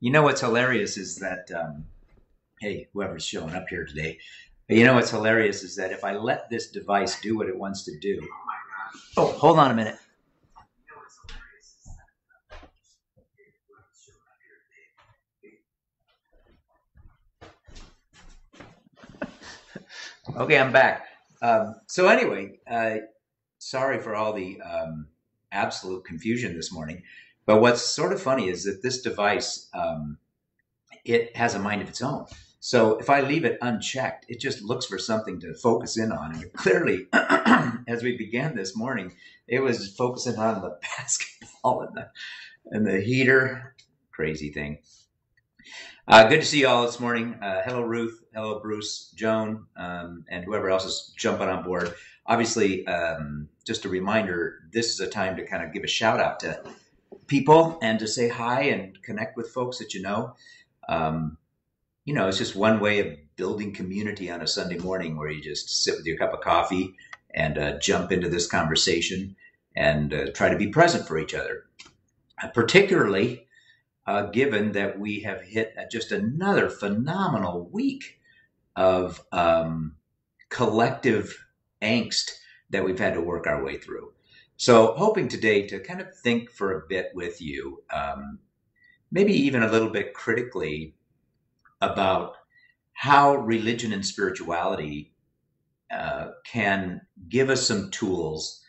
You know what's hilarious is that, hey, whoever's showing up here today, you know what's hilarious is that if I let this device do what it wants to do. Oh, hold on a minute. Okay, I'm back. So anyway, sorry for all the absolute confusion this morning. But what's sort of funny is that this device, it has a mind of its own. So if I leave it unchecked, it just looks for something to focus in on. And clearly, as we began this morning, it was focusing on the basketball and the heater. Crazy thing. Good to see you all this morning. Hello, Ruth. Hello, Bruce, Joan, and whoever else is jumping on board. Obviously, just a reminder, this is a time to kind of give a shout out to people and to say hi and connect with folks that you know. It's just one way of building community on a Sunday morning where you just sit with your cup of coffee and jump into this conversation and try to be present for each other. Particularly given that we have hit just another phenomenal week of collective angst that we've had to work our way through. So hoping today to kind of think for a bit with you, maybe even a little bit critically about how religion and spirituality can give us some tools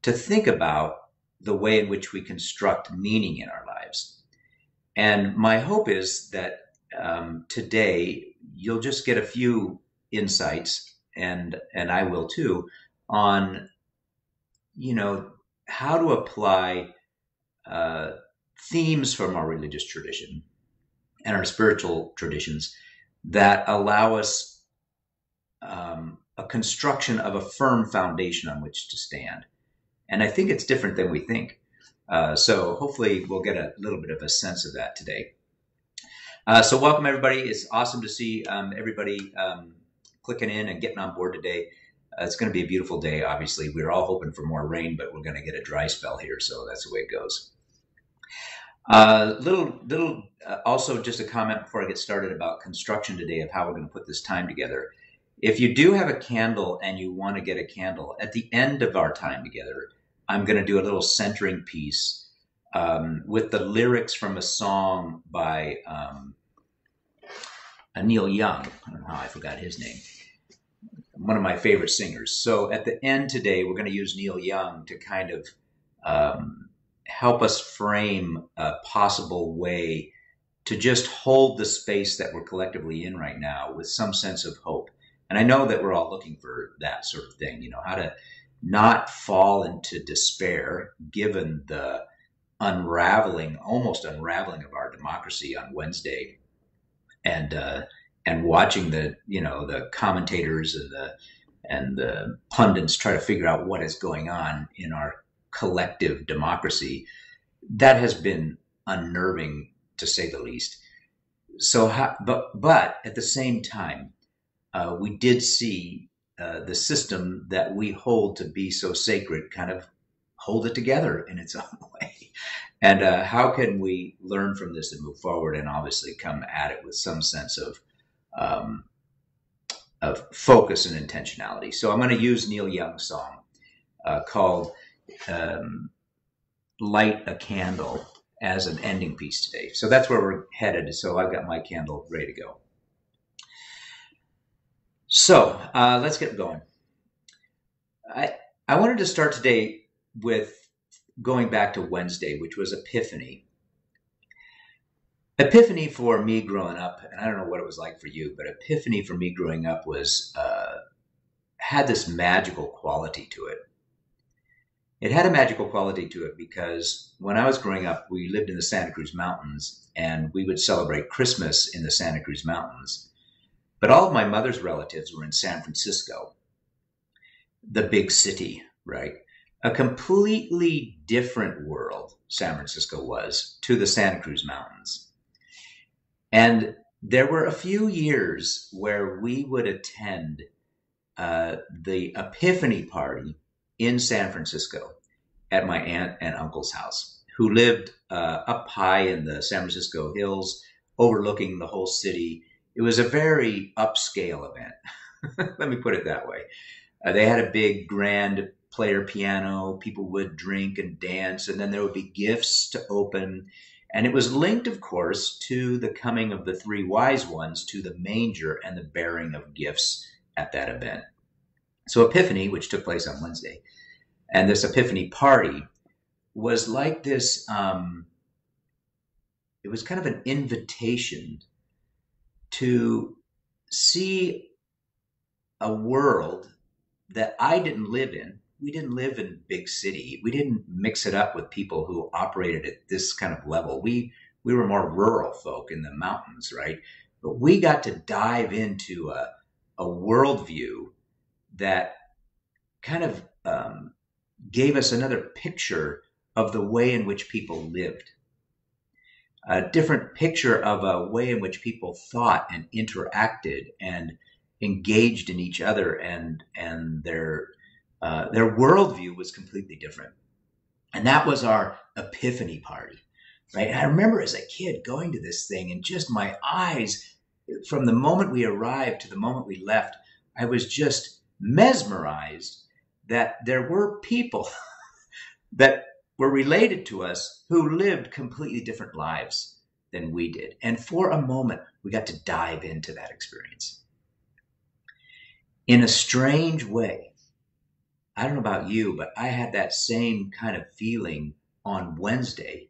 to think about the way in which we construct meaning in our lives. And my hope is that today you'll just get a few insights, and I will too, on how to apply themes from our religious tradition and our spiritual traditions that allow us a construction of a firm foundation on which to stand. And I think it's different than we think. So hopefully we'll get a little bit of a sense of that today. So welcome, everybody. It's awesome to see everybody clicking in and getting on board today. It's going to be a beautiful day, obviously. We're all hoping for more rain, but we're going to get a dry spell here, so that's the way it goes. Also just a comment before I get started about construction today of how we're going to put this time together. If you do have a candle and you want to get a candle, at the end of our time together, I'm going to do a little centering piece with the lyrics from a song by Neil Young. I don't know how I forgot his name. One of my favorite singers. So at the end today, we're going to use Neil Young to kind of help us frame a possible way to just hold the space that we're collectively in right now with some sense of hope. And I know that we're all looking for that sort of thing, how to not fall into despair given the almost unraveling of our democracy on Wednesday, and watching the commentators and the pundits try to figure out what is going on in our collective democracy. That has been unnerving, to say the least. So, but at the same time, we did see the system that we hold to be so sacred kind of hold it together in its own way. And how can we learn from this and move forward and obviously come at it with some sense of focus and intentionality. So I'm going to use Neil Young's song called Light a Candle as an ending piece today. So that's where we're headed. So I've got my candle ready to go. So let's get going. I wanted to start today with going back to Wednesday, which was Epiphany. Epiphany for me growing up, and I don't know what it was like for you, but Epiphany for me growing up was had this magical quality to it. It had a magical quality to it because when I was growing up, we lived in the Santa Cruz Mountains, and we would celebrate Christmas in the Santa Cruz Mountains. But all of my mother's relatives were in San Francisco, the big city, right? A completely different world San Francisco was to the Santa Cruz Mountains. And there were a few years where we would attend the Epiphany party in San Francisco at my aunt and uncle's house, who lived up high in the San Francisco hills, overlooking the whole city. It was a very upscale event. Let me put it that way. They had a big grand player piano. People would drink and dance, and then there would be gifts to open. And it was linked, of course, to the coming of the three wise ones to the manger and the bearing of gifts at that event. So Epiphany, which took place on Wednesday, and this Epiphany party was like this. It was kind of an invitation to see a world that I didn't live in. We didn't live in big city. We didn't mix it up with people who operated at this kind of level. We were more rural folk in the mountains, right? But we got to dive into a worldview that kind of gave us another picture of the way in which people lived, a different picture of a way in which people thought and interacted and engaged in each other, and their worldview was completely different. And that was our Epiphany party, right? And I remember as a kid going to this thing, and just my eyes, from the moment we arrived to the moment we left, I was just mesmerized that there were people that were related to us who lived completely different lives than we did. And for a moment, we got to dive into that experience. In a strange way, I don't know about you, but I had that same kind of feeling on Wednesday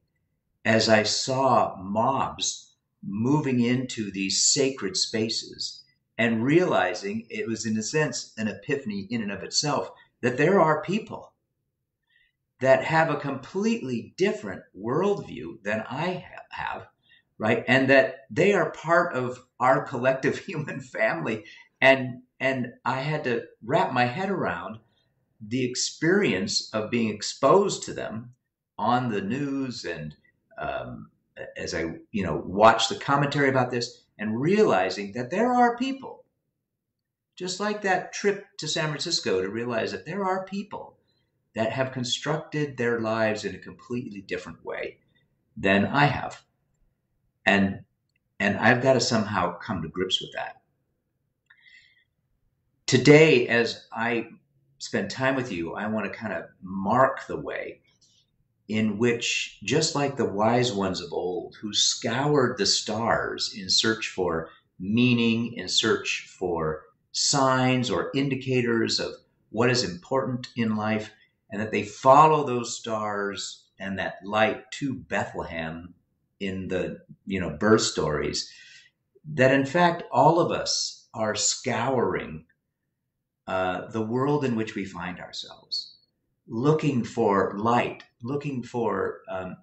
as I saw mobs moving into these sacred spaces and realizing it was, in a sense, an epiphany in and of itself, that there are people that have a completely different worldview than I have, right? And that they are part of our collective human family. And I had to wrap my head around the experience of being exposed to them on the news, and as I watched the commentary about this, and realizing that there are people, just like that trip to San Francisco, to realize that there are people that have constructed their lives in a completely different way than I have. And I've got to somehow come to grips with that. Today, as I spend time with you, I want to kind of mark the way in which, just like the wise ones of old who scoured the stars in search for meaning, in search for signs or indicators of what is important in life, and that they follow those stars and that light to Bethlehem in the birth stories, that in fact all of us are scouring the world in which we find ourselves, looking for light, looking for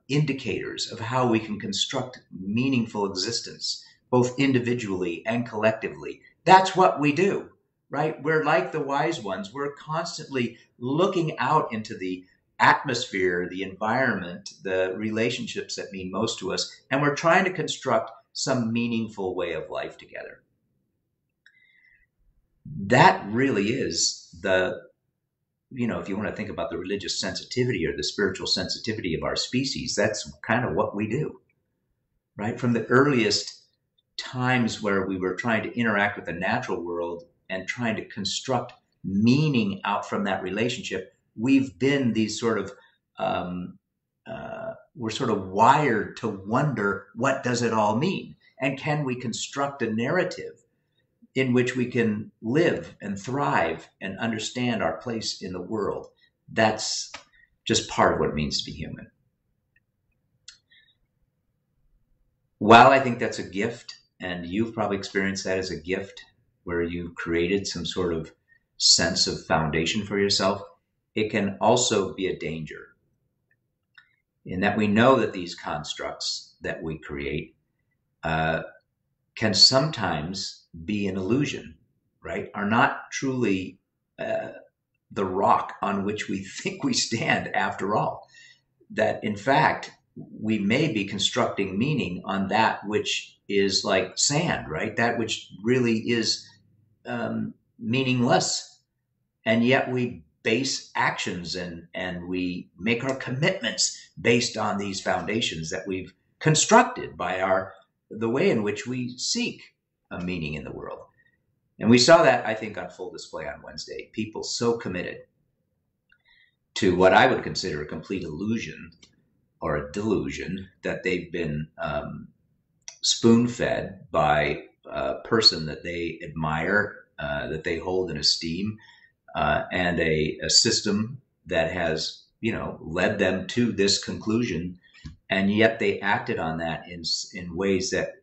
indicators of how we can construct meaningful existence, both individually and collectively. That's what we do, right? We're like the wise ones. We're constantly looking out into the atmosphere, the environment, the relationships that mean most to us, and we're trying to construct some meaningful way of life together. That really is if you want to think about the religious sensitivity or the spiritual sensitivity of our species, that's kind of what we do, right? From the earliest times where we were trying to interact with the natural world and trying to construct meaning out from that relationship, we've been these sort of, we're sort of wired to wonder, what does it all mean? And can we construct a narrative in which we can live and thrive and understand our place in the world? That's just part of what it means to be human. While I think that's a gift, and you've probably experienced that as a gift, where you've created some sort of sense of foundation for yourself, it can also be a danger, in that we know that these constructs that we create can sometimes be an illusion, right? Are not truly the rock on which we think we stand after all. That in fact, we may be constructing meaning on that which is like sand, right? That which really is meaningless. And yet we base actions and we make our commitments based on these foundations that we've constructed by our the way in which we seek a meaning in the world. And we saw that, I think, on full display on Wednesday. People so committed to what I would consider a complete illusion or a delusion that they've been spoon-fed by a person that they admire, that they hold in esteem, and a system that has, led them to this conclusion, and yet they acted on that in ways that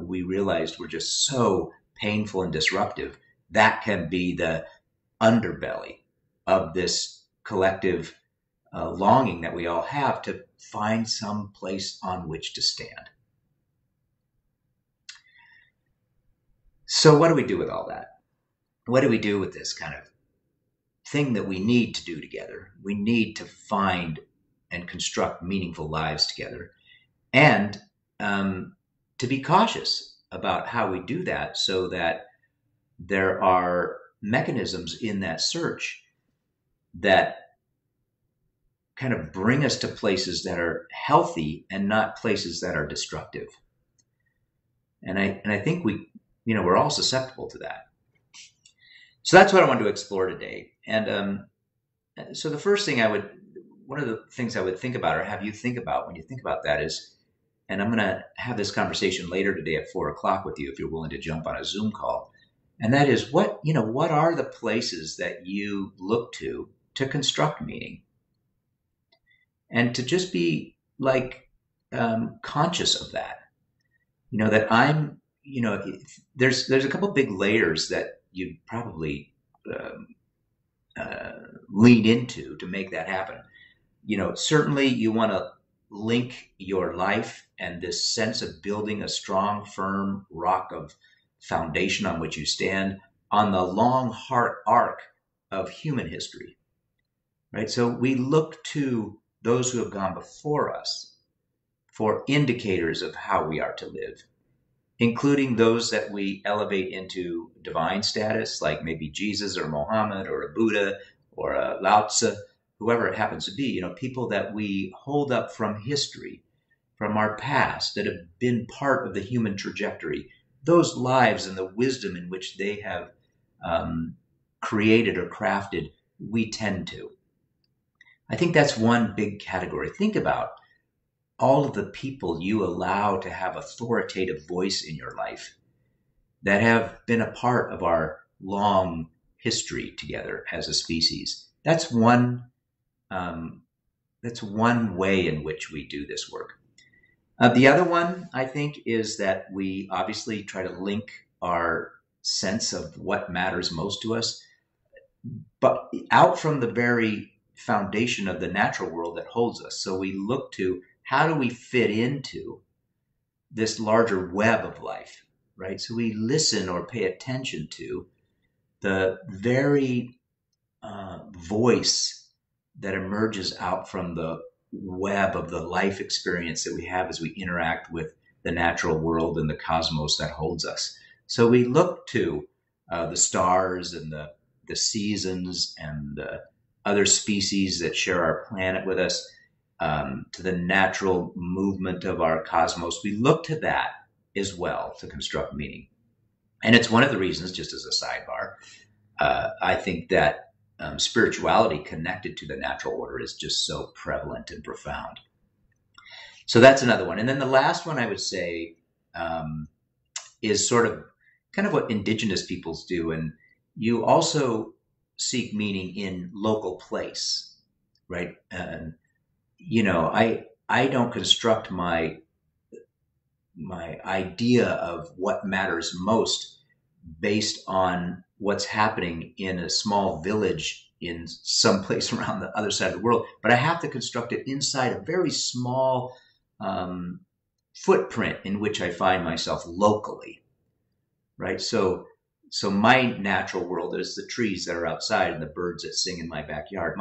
we realized were just so painful and disruptive. That can be the underbelly of this collective longing that we all have to find some place on which to stand. So what do we do with all that? What do we do with this kind of thing that we need to do together? We need to find and construct meaningful lives together, and to be cautious about how we do that, so that there are mechanisms in that search that kind of bring us to places that are healthy and not places that are destructive. And I think we're all susceptible to that. So that's what I wanted to explore today. And so the first thing one of the things I would think about, or have you think about when you think about that, is, and I'm going to have this conversation later today at 4:00 with you if you're willing to jump on a Zoom call. And that is, what are the places that you look to construct meaning? And to just be conscious of that, that I'm, there's a couple big layers that you probably lean into to make that happen. Certainly you want to link your life and this sense of building a strong, firm rock of foundation on which you stand on the long, hard arc of human history, right? So we look to those who have gone before us for indicators of how we are to live, including those that we elevate into divine status, like maybe Jesus or Mohammed or a Buddha or a Lao Tzu, whoever it happens to be, people that we hold up from history, from our past, that have been part of the human trajectory, those lives and the wisdom in which they have created or crafted, we tend to. I think that's one big category. Think about all of the people you allow to have authoritative voice in your life that have been a part of our long history together as a species. That's one way in which we do this work. The other one, I think, is that we obviously try to link our sense of what matters most to us, but out from the very foundation of the natural world that holds us. So we look to, how do we fit into this larger web of life, right? So we listen or pay attention to the very voice that emerges out from the web of the life experience that we have as we interact with the natural world and the cosmos that holds us. So we look to the stars and the seasons and the other species that share our planet with us, to the natural movement of our cosmos. We look to that as well to construct meaning. And it's one of the reasons, just as a sidebar, I think that spirituality connected to the natural order is just so prevalent and profound. So that's another one. And then the last one I would say is sort of kind of what indigenous peoples do. And you also seek meaning in local place, right? I don't construct my idea of what matters most based on what's happening in a small village in some place around the other side of the world, but I have to construct it inside a very small footprint in which I find myself locally, right? So my natural world is the trees that are outside and the birds that sing in my backyard.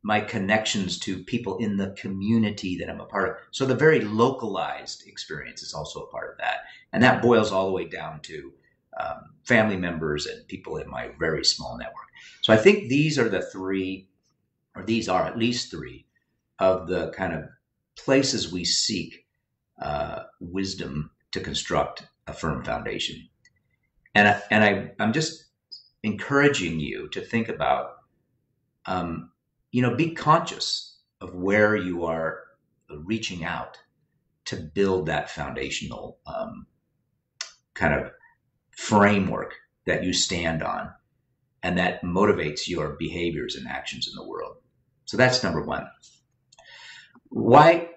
My connections to people in the community that I'm a part of. So the very localized experience is also a part of that. And that boils all the way down to family members and people in my very small network. So I think these are the three, or these are at least three, of the kind of places we seek wisdom to construct a firm foundation. I'm just encouraging you to think about, be conscious of where you are reaching out to build that foundational kind of framework that you stand on and that motivates your behaviors and actions in the world. So that's number one. Why?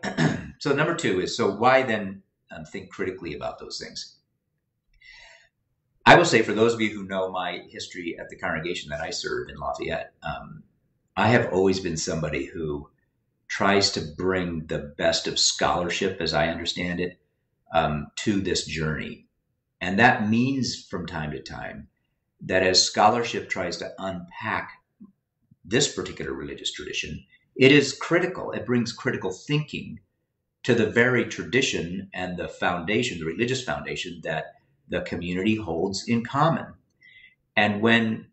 So number two is, so why then think critically about those things? I will say, for those of you who know my history at the congregation that I serve in Lafayette, I have always been somebody who tries to bring the best of scholarship, as I understand it, to this journey. And that means from time to time that as scholarship tries to unpack this particular religious tradition, it is critical. It brings critical thinking to the very tradition and the foundation, the religious foundation that the community holds in common. And when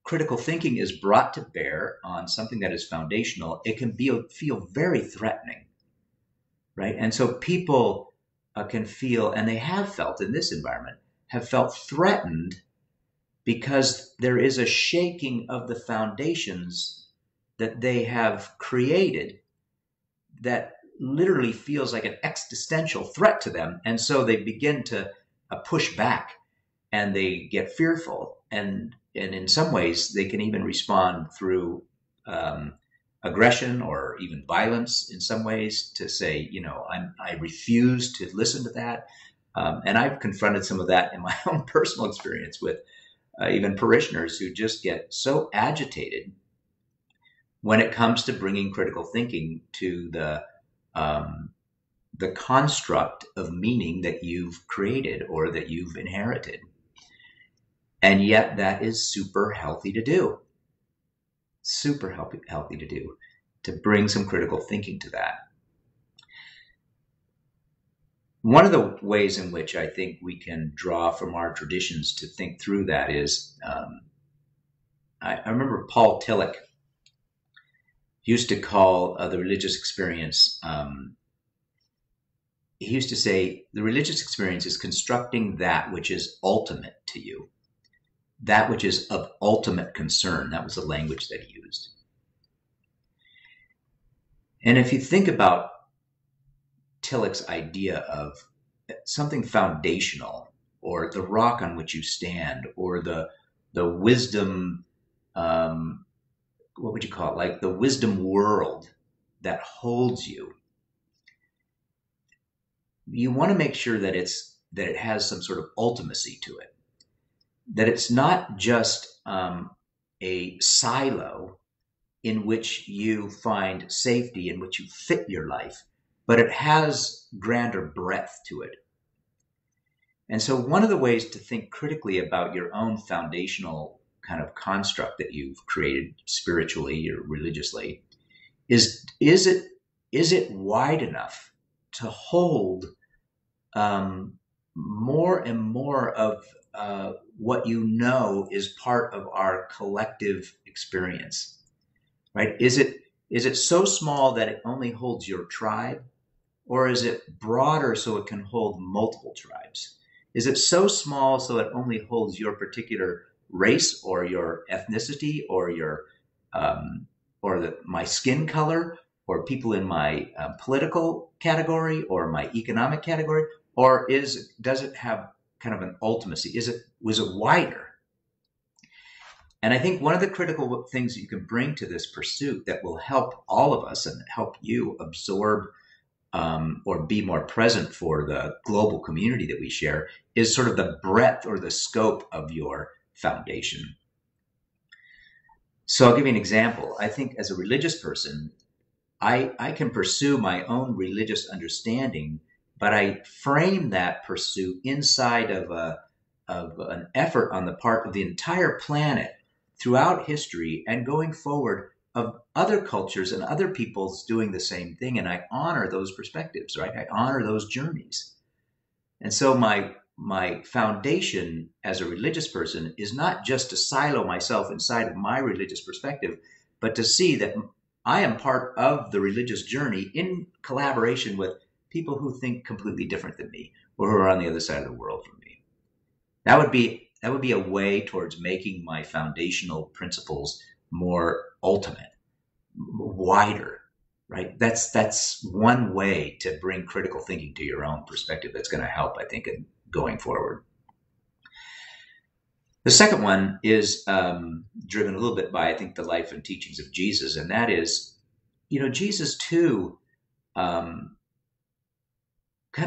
critical thinking is brought to bear on something that is foundational, it can feel very threatening, right? And so people can feel, and they have felt in this environment, have felt threatened because there is a shaking of the foundations that they have created that literally feels like an existential threat to them. And so they begin to push back and they get fearful. And in some ways, they can even respond through aggression or even violence in some ways to say, I refuse to listen to that. And I've confronted some of that in my own personal experience with even parishioners who just get so agitated when it comes to bringing critical thinking to the construct of meaning that you've created or that you've inherited. And yet that is super healthy to do. Super healthy to do, to bring some critical thinking to that. One of the ways in which I think we can draw from our traditions to think through that is, I remember Paul Tillich used to call the religious experience, he used to say, the religious experience is constructing that which is ultimate to you, that which is of ultimate concern. That was the language that he used. And if you think about Tillich's idea of something foundational, or the rock on which you stand, or the wisdom, what would you call it? Like the wisdom world that holds you. You want to make sure that it has some sort of ultimacy to it, that it's not just a silo in which you find safety, in which you fit your life, but it has grander breadth to it. And so one of the ways to think critically about your own foundational kind of construct that you've created spiritually or religiously is it wide enough to hold more and more of what is part of our collective experience, right? Is it so small that it only holds your tribe, or is it broader so it can hold multiple tribes? Is it so small so it only holds your particular race or your ethnicity or your my skin color, or people in my political category or my economic category, or does it have kind of an ultimacy? Was it wider? And I think one of the critical things you can bring to this pursuit that will help all of us and help you absorb or be more present for the global community that we share is sort of the breadth or the scope of your foundation. So I'll give you an example. I think as a religious person, I can pursue my own religious understanding, but I frame that pursuit inside of an effort on the part of the entire planet throughout history and going forward of other cultures and other peoples doing the same thing. And I honor those perspectives, right? I honor those journeys. And so my foundation as a religious person is not just to silo myself inside of my religious perspective, but to see that I am part of the religious journey in collaboration with people who think completely different than me or who are on the other side of the world from me. That would be a way towards making my foundational principles more ultimate, wider, right? That's one way to bring critical thinking to your own perspective that's going to help, I think, in going forward. The second one is driven a little bit by, I think, the life and teachings of Jesus, and that is, Jesus too kind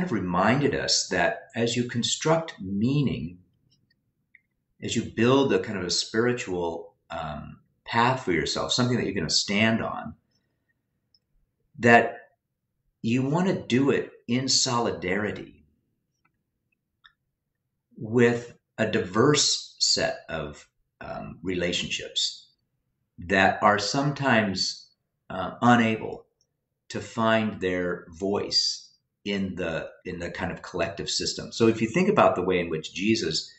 of reminded us that as you construct meaning, as you build a kind of a spiritual path for yourself, something that you're going to stand on, that you want to do it in solidarity with a diverse set of relationships that are sometimes unable to find their voice in the kind of collective system. So if you think about the way in which Jesus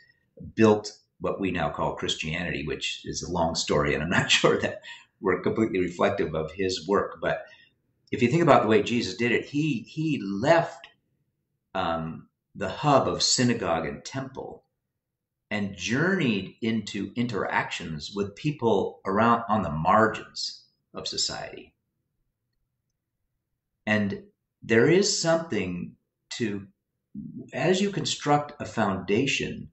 built what we now call Christianity, which is a long story, and I'm not sure that we're completely reflective of his work, but if you think about the way Jesus did it, he left the hub of synagogue and temple and journeyed into interactions with people around on the margins of society. And there is something to, as you construct a foundation,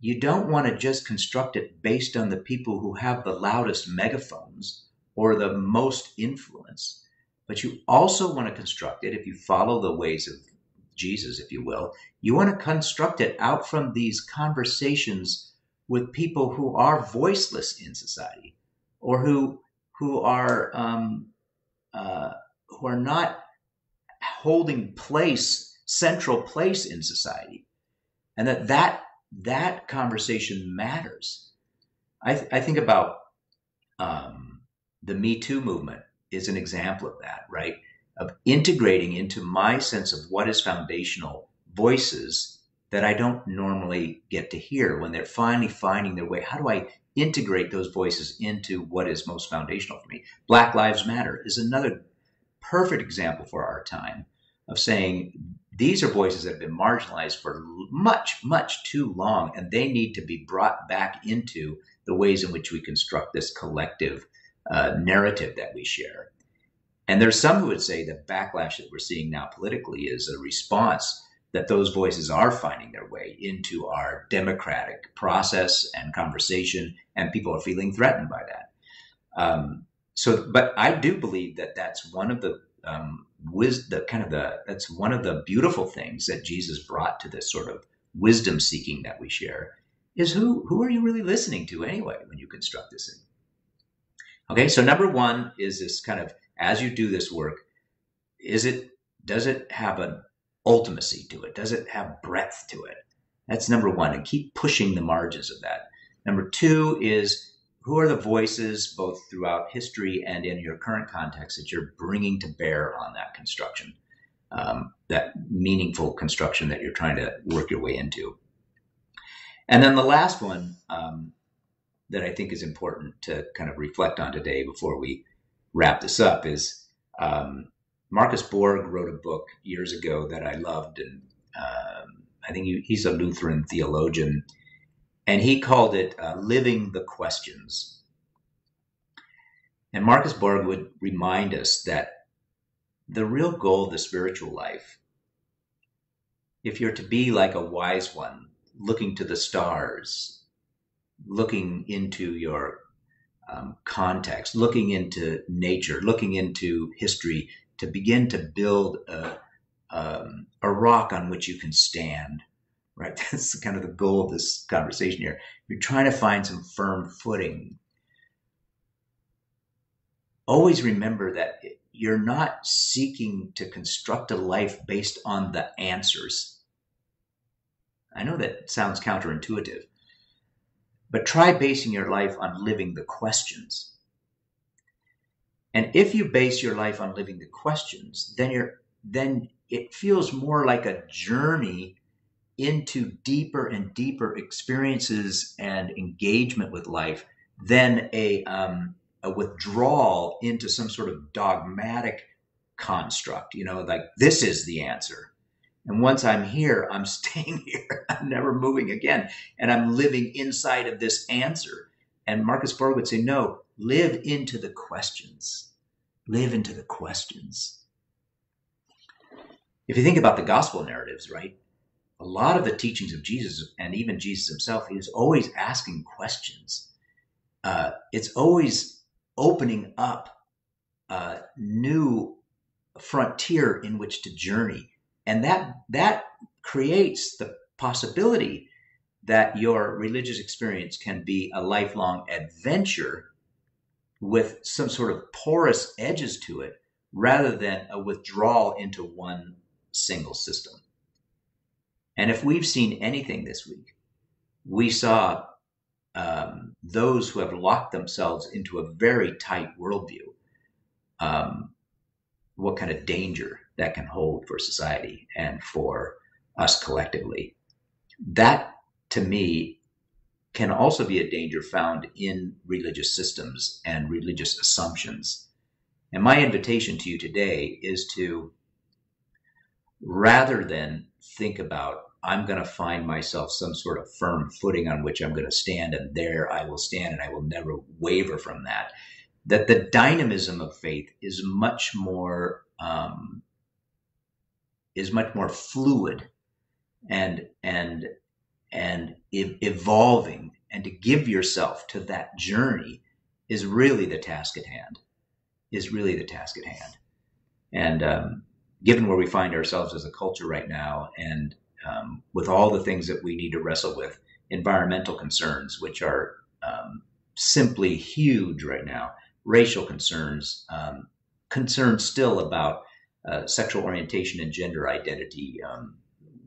you don't want to just construct it based on the people who have the loudest megaphones or the most influence, but you also want to construct it, if you follow the ways of Jesus, if you will, you want to construct it out from these conversations with people who are voiceless in society, or who are not holding central place in society, and that conversation matters. I think about the Me Too movement is an example of that, right? Of integrating into my sense of what is foundational voices that I don't normally get to hear when they're finally finding their way. How do I integrate those voices into what is most foundational for me? Black Lives Matter is another perfect example for our time of saying these are voices that have been marginalized for much, much too long, and they need to be brought back into the ways in which we construct this collective narrative that we share. And there's some who would say the backlash that we're seeing now politically is a response that those voices are finding their way into our democratic process and conversation, and people are feeling threatened by that. But I do believe that that's one of the that's one of the beautiful things that Jesus brought to this sort of wisdom seeking that we share, is who are you really listening to anyway when you construct this thing? Okay, so number one is this kind of, as you do this work, does it have an ultimacy to it? Does it have breadth to it? That's number one, and keep pushing the margins of that. Number two is, who are the voices, both throughout history and in your current context, that you're bringing to bear on that construction, that meaningful construction that you're trying to work your way into? And then the last one that I think is important to kind of reflect on today before we wrap this up is Marcus Borg wrote a book years ago that I loved, and I think he's a Lutheran theologian, and he called it Living the Questions. And Marcus Borg would remind us that the real goal of the spiritual life, if you're to be like a wise one, looking to the stars, looking into your context, looking into nature, looking into history, to begin to build a rock on which you can stand, right? That's kind of the goal of this conversation here. You're trying to find some firm footing. Always remember that you're not seeking to construct a life based on the answers. I know that sounds counterintuitive, but try basing your life on living the questions. And if you base your life on living the questions, then it feels more like a journey into deeper and deeper experiences and engagement with life than a withdrawal into some sort of dogmatic construct, like this is the answer. And once I'm here, I'm staying here. I'm never moving again. And I'm living inside of this answer. And Marcus Borg would say, no, live into the questions. Live into the questions. If you think about the gospel narratives, right? A lot of the teachings of Jesus, and even Jesus himself, he was always asking questions. It's always opening up a new frontier in which to journey. And that creates the possibility that your religious experience can be a lifelong adventure with some sort of porous edges to it, rather than a withdrawal into one single system. And if we've seen anything this week, we saw those who have locked themselves into a very tight worldview, what kind of danger that can hold for society and for us collectively. That, to me, can also be a danger found in religious systems and religious assumptions. And my invitation to you today is to, rather than think about, I'm going to find myself some sort of firm footing on which I'm going to stand, and there I will stand and I will never waver from that, that the dynamism of faith is much more fluid and evolving, and to give yourself to that journey is really the task at hand. And given where we find ourselves as a culture right now, and with all the things that we need to wrestle with, environmental concerns, which are simply huge right now, racial concerns, concerns still about sexual orientation and gender identity,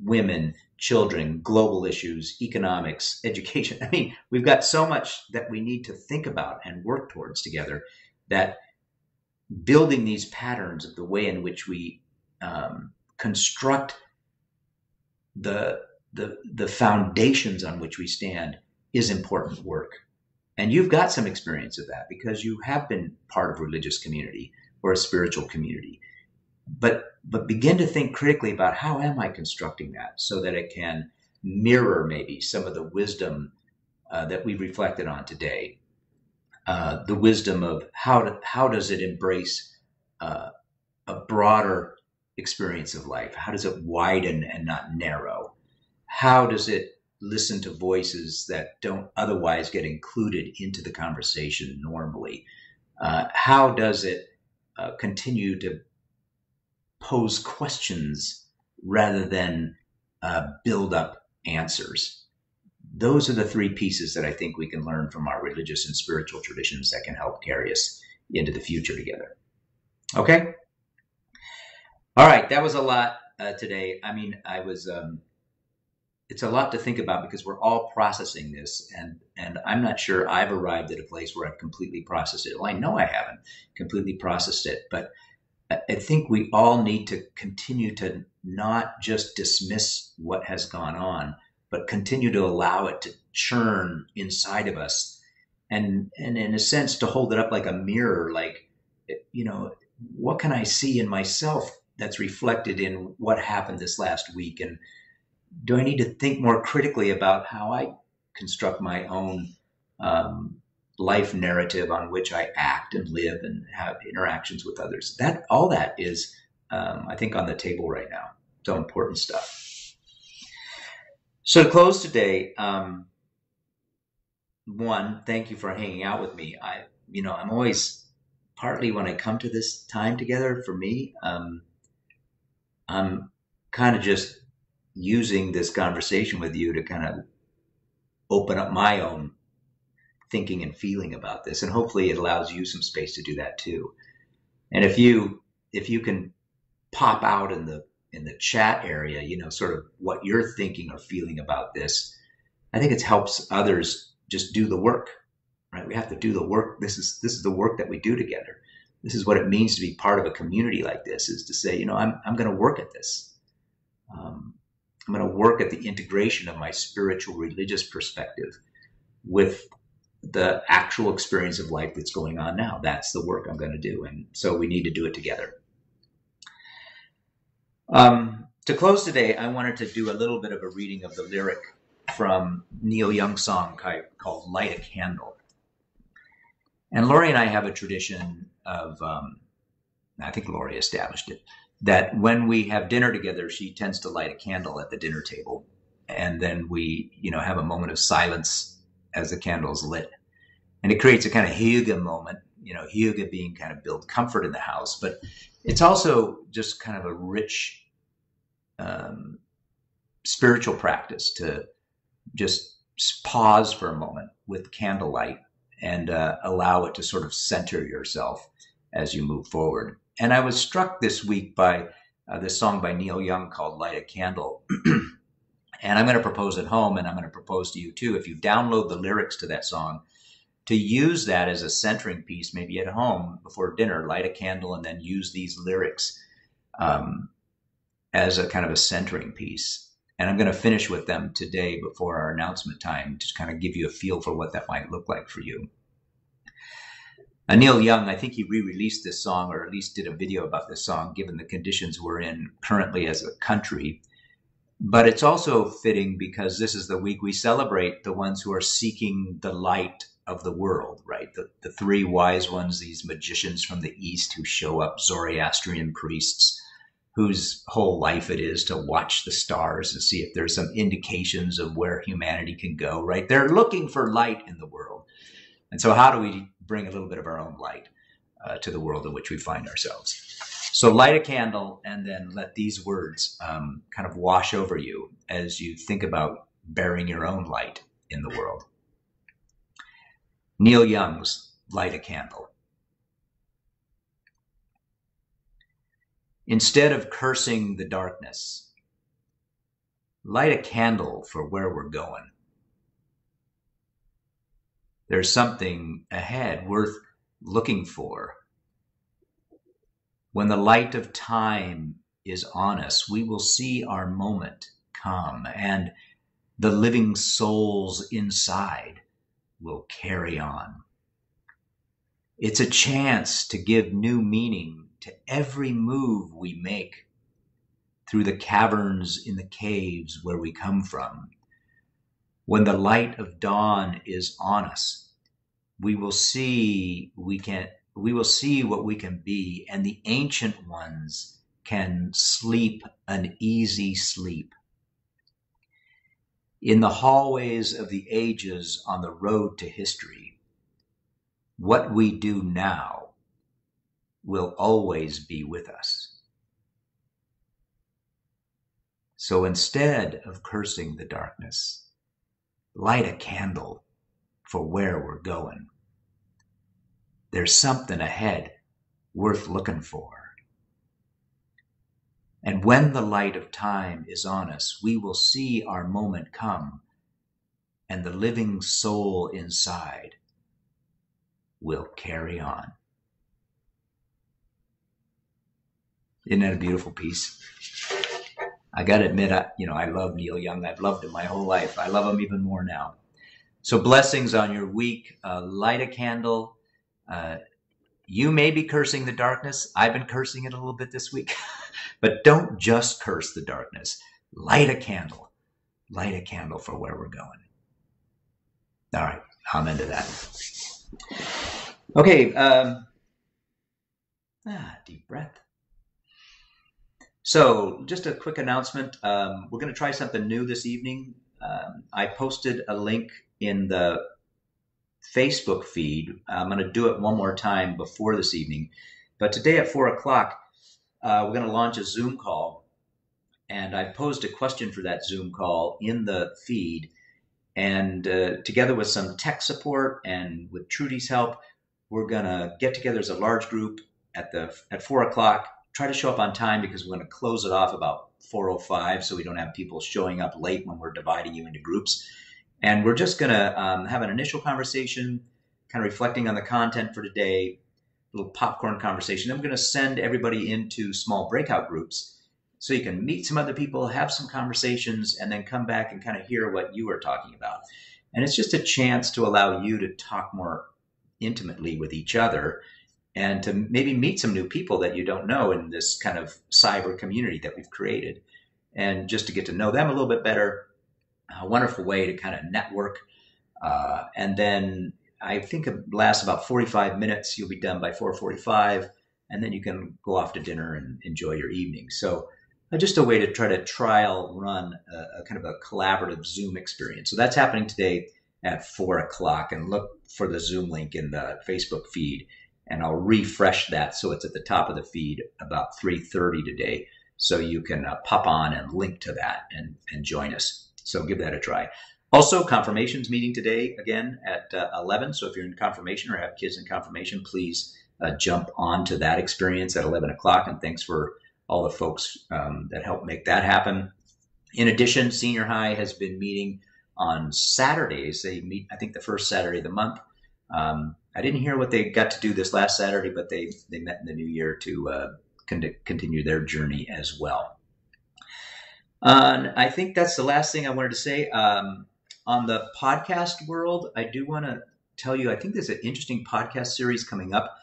women, children, global issues, economics, education. I mean, we've got so much that we need to think about and work towards together, that building these patterns of the way in which we construct the foundations on which we stand is important work. And you've got some experience of that because you have been part of a religious community or a spiritual community. But begin to think critically about, how am I constructing that so that it can mirror maybe some of the wisdom that we've reflected on today. The wisdom of how does it embrace a broader experience of life? How does it widen and not narrow? How does it listen to voices that don't otherwise get included into the conversation normally? How does it continue to pose questions rather than build up answers? Those are the three pieces that I think we can learn from our religious and spiritual traditions that can help carry us into the future together. Okay? All right, that was a lot today. I mean, it's a lot to think about because we're all processing this, and I'm not sure I've arrived at a place where I've completely processed it. Well, I know I haven't completely processed it, but I think we all need to continue to not just dismiss what has gone on, but continue to allow it to churn inside of us, and in a sense to hold it up like a mirror, like, what can I see in myself that's reflected in what happened this last week? And do I need to think more critically about how I construct my own life narrative on which I act and live and have interactions with others? All that is, I think, on the table right now. So important stuff. So to close today, one, thank you for hanging out with me. I'm always, partly when I come to this time together, for me, I'm kind of just using this conversation with you to kind of open up my own thinking and feeling about this, and hopefully it allows you some space to do that too. And if you can pop out in the chat area, sort of what you're thinking or feeling about this, I think it helps others just do the work, right? We have to do the work. This is the work that we do together. This is what it means to be part of a community like this, is to say, I'm going to work at this. I'm going to work at the integration of my spiritual religious perspective with the actual experience of life that's going on now. That's the work I'm going to do. And so we need to do it together. To close today, I wanted to do a little bit of a reading of the lyric from Neil Young's song called Light a Candle. And Lori and I have a tradition of, I think Lori established it, that when we have dinner together, she tends to light a candle at the dinner table. And then we, have a moment of silence as the candle is lit. And it creates a kind of hygge moment, hygge being kind of build comfort in the house. But it's also just kind of a rich spiritual practice to just pause for a moment with candlelight and allow it to sort of center yourself as you move forward. And I was struck this week by this song by Neil Young called Light a Candle. And I'm going to propose at home, and I'm going to propose to you too, if you download the lyrics to that song, to use that as a centering piece, maybe at home before dinner, light a candle and then use these lyrics as a kind of a centering piece. And I'm going to finish with them today before our announcement time, to kind of give you a feel for what that might look like for you. Neil Young, I think he re-released this song, or at least did a video about this song, given the conditions we're in currently as a country. But it's also fitting because this is the week we celebrate the ones who are seeking the light of the world, right? The three wise ones, these magicians from the East who show up, Zoroastrian priests, whose whole life it is to watch the stars and see if there's some indications of where humanity can go, right? They're looking for light in the world. And so how do we bring a little bit of our own light to the world in which we find ourselves? So light a candle and then let these words kind of wash over you as you think about bearing your own light in the world. Neil Young's Light a Candle. Instead of cursing the darkness, light a candle for where we're going. There's something ahead worth looking for. When the light of time is on us, we will see our moment come, and the living souls inside will carry on. It's a chance to give new meaning to every move we make through the caverns in the caves where we come from. When the light of dawn is on us, we will see what we can be, and the ancient ones can sleep an easy sleep. In the hallways of the ages on the road to history, what we do now will always be with us. So instead of cursing the darkness, light a candle for where we're going. There's something ahead worth looking for. And when the light of time is on us, we will see our moment come, and the living soul inside will carry on. Isn't that a beautiful piece? I got to admit, I love Neil Young. I've loved him my whole life. I love him even more now. So blessings on your week. Light a candle. You may be cursing the darkness. I've been cursing it a little bit this week. But don't just curse the darkness. Light a candle. Light a candle for where we're going. All right, I'm into that. Okay, deep breath. So just a quick announcement. We're going to try something new this evening. I posted a link in the Facebook feed. I'm going to do it one more time before this evening. But today at 4 o'clock, we're going to launch a Zoom call. And I posed a question for that Zoom call in the feed. And together with some tech support and with Trudy's help, we're going to get together as a large group at 4 o'clock. Try to show up on time because we're going to close it off about 4:05 so we don't have people showing up late when we're dividing you into groups. And we're just going to have an initial conversation, kind of reflecting on the content for today, a little popcorn conversation. Then we're going to send everybody into small breakout groups so you can meet some other people, have some conversations, and then come back and kind of hear what you are talking about. And it's just a chance to allow you to talk more intimately with each other and to maybe meet some new people that you don't know in this kind of cyber community that we've created, and just to get to know them a little bit better. A wonderful way to kind of network. And then I think it lasts about 45 minutes. You'll be done by 4:45, and then you can go off to dinner and enjoy your evening. So just a way to try to trial run a kind of a collaborative Zoom experience. So that's happening today at 4 o'clock, and look for the Zoom link in the Facebook feed, and I'll refresh that so it's at the top of the feed about 3:30 today. So you can pop on and link to that and join us. So give that a try. Also, confirmations meeting today again at 11. So if you're in confirmation or have kids in confirmation, please jump on to that experience at 11 o'clock. And thanks for all the folks that helped make that happen. In addition, Senior High has been meeting on Saturdays. They meet, I think, the first Saturday of the month. I didn't hear what they got to do this last Saturday, but they met in the new year to continue their journey as well. I think that's the last thing I wanted to say. On the podcast world, I do want to tell you, I think there's an interesting podcast series coming up.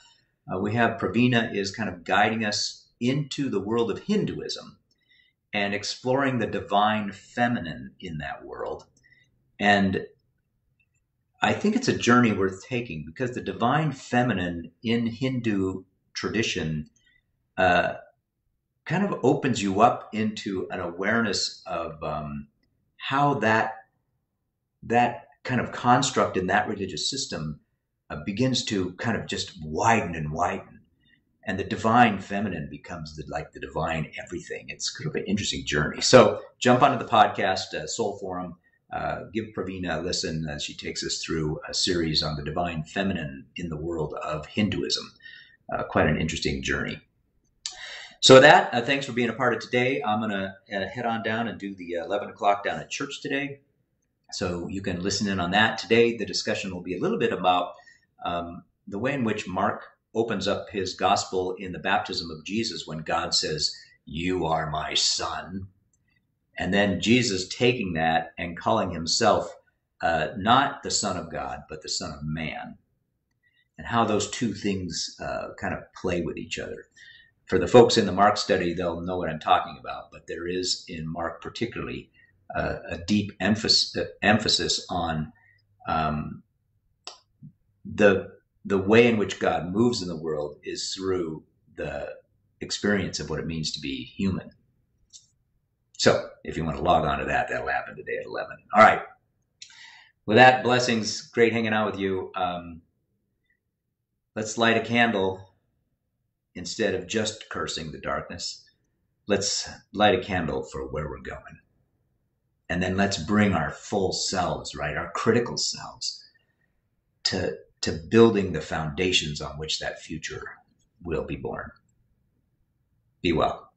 We have Pravina is kind of guiding us into the world of Hinduism and exploring the divine feminine in that world. And I think it's a journey worth taking, because the divine feminine in Hindu tradition kind of opens you up into an awareness of how that kind of construct in that religious system begins to kind of just widen and widen. And the divine feminine becomes like the divine everything. It's kind of an interesting journey. So jump onto the podcast, Soul Forum. Give Pravina a listen as she takes us through a series on the divine feminine in the world of Hinduism. Quite an interesting journey. So with that, thanks for being a part of today. I'm going to head on down and do the 11 o'clock down at church today. So you can listen in on that. Today, the discussion will be a little bit about the way in which Mark opens up his gospel in the baptism of Jesus when God says, "You are my son." And then Jesus taking that and calling himself not the Son of God, but the Son of Man. And how those two things kind of play with each other. For the folks in the Mark study, they'll know what I'm talking about, but there is in Mark particularly a deep emphasis on the way in which God moves in the world is through the experience of what it means to be human. So if you want to log on to that, that'll happen today at 11. All right. With that, blessings. Great hanging out with you. Let's light a candle. Instead of just cursing the darkness, let's light a candle for where we're going. And then let's bring our full selves, right, our critical selves, to building the foundations on which that future will be born. Be well.